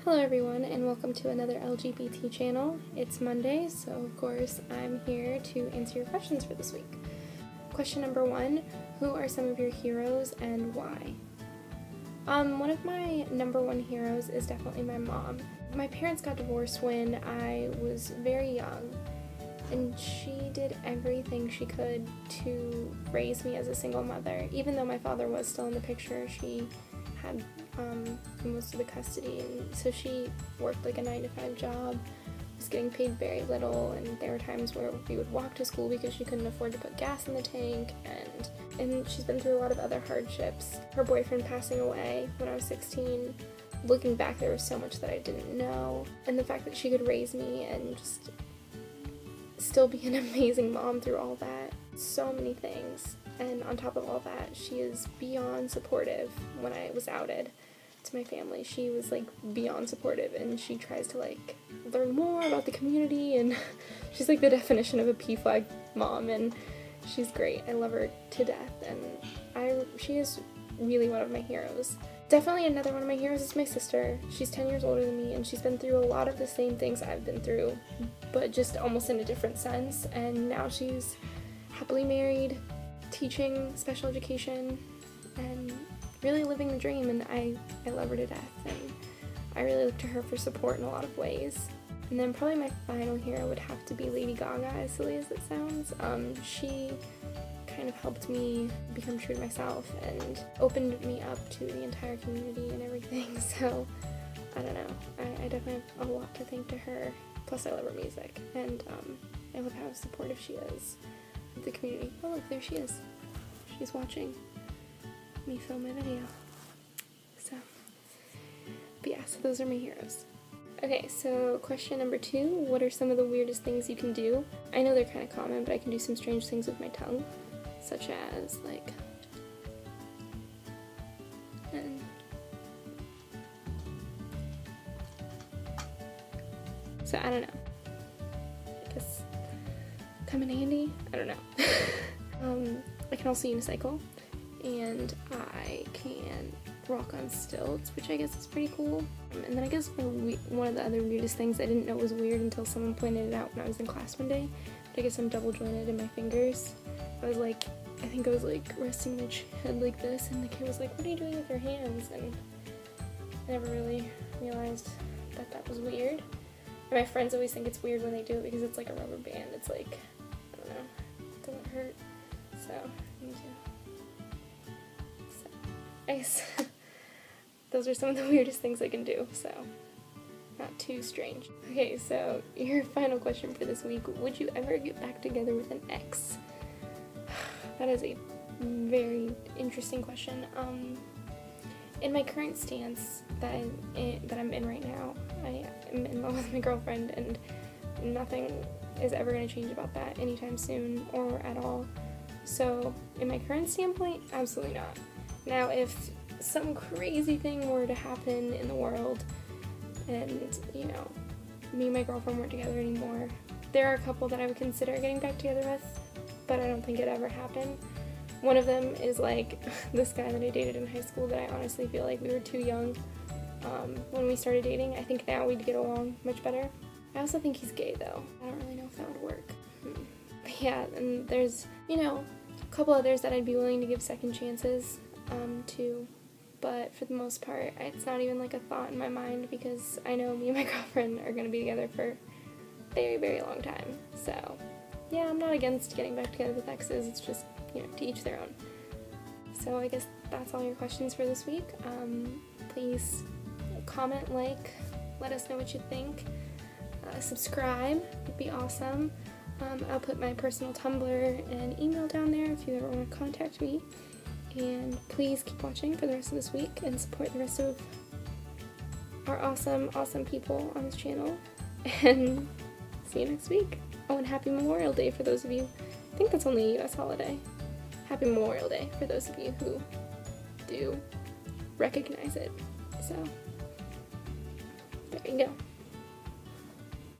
Hello everyone, and welcome to another LGBT channel. It's Monday, so of course I'm here to answer your questions for this week. Question number 1, who are some of your heroes and why? One of my number 1 heroes is definitely my mom. My parents got divorced when I was very young, and she did everything she could to raise me as a single mother. Even though my father was still in the picture, she had most of the custody, and so she worked like a 9-to-5 job, was getting paid very little, and there were times where we would walk to school because she couldn't afford to put gas in the tank, and she's been through a lot of other hardships. Her boyfriend passing away when I was 16, looking back there was so much that I didn't know, and the fact that she could raise me and just still be an amazing mom through all that. So many things. And on top of all that, she is beyond supportive. When I was outed to my family, she was like beyond supportive, and she tries to like learn more about the community, and she's like the definition of a P-flag mom, and she's great. I love her to death, and she is really one of my heroes. Definitely another one of my heroes is my sister. She's 10 years older than me, and she's been through a lot of the same things I've been through, but just almost in a different sense, and now she's happily married, teaching special education, and really living the dream, and I love her to death, and I really look to her for support in a lot of ways. And then probably my final hero would have to be Lady Gaga, as silly as it sounds. She kind of helped me become true to myself and opened me up to the entire community and everything, so I don't know, I definitely have a lot to thank to her. Plus I love her music, and I love how supportive she is of the community. Oh look, there she is. She's watching me film my video. But yeah, so those are my heroes. Okay, so question number 2, what are some of the weirdest things you can do? I know they're kind of common, but I can do some strange things with my tongue, such as like so I don't know. I guess come in handy? I don't know. I can also unicycle, and I can rock on stilts, which I guess is pretty cool. And then I guess one of the other weirdest things I didn't know was weird until someone pointed it out when I was in class one day. But I guess I'm double jointed in my fingers. I think I was like resting my head like this, and the kid was like, "What are you doing with your hands?" And I never really realized that that was weird. And my friends always think it's weird when they do it because it's like a rubber band. It's like, I don't know, it doesn't hurt. So, me too. So, I guess those are some of the weirdest things I can do, so not too strange. Okay, so your final question for this week, would you ever get back together with an ex? That is a very interesting question. In my current stance that I'm in right now, I am in love with my girlfriend, and nothing is ever going to change about that anytime soon or at all. So in my current standpoint, absolutely not. Now if some crazy thing were to happen in the world and, you know, me and my girlfriend weren't together anymore, there are a couple that I would consider getting back together with, but I don't think it'd ever happen. One of them is like this guy that I dated in high school that I honestly feel like we were too young when we started dating. I think now we'd get along much better. I also think he's gay though. I don't really know if that would work. But yeah, and there's, you know, a couple others that I'd be willing to give second chances to, but for the most part, it's not even like a thought in my mind because I know me and my girlfriend are going to be together for a very, very long time. So yeah, I'm not against getting back together with exes, it's just, you know, to each their own. So I guess that's all your questions for this week. Please comment, like, let us know what you think. Subscribe would be awesome. I'll put my personal Tumblr and email down there if you ever want to contact me. And please keep watching for the rest of this week and support the rest of our awesome, awesome people on this channel. And see you next week. Oh, and happy Memorial Day for those of you. I think that's only a US holiday. Happy Memorial Day for those of you who do recognize it. So, there you go.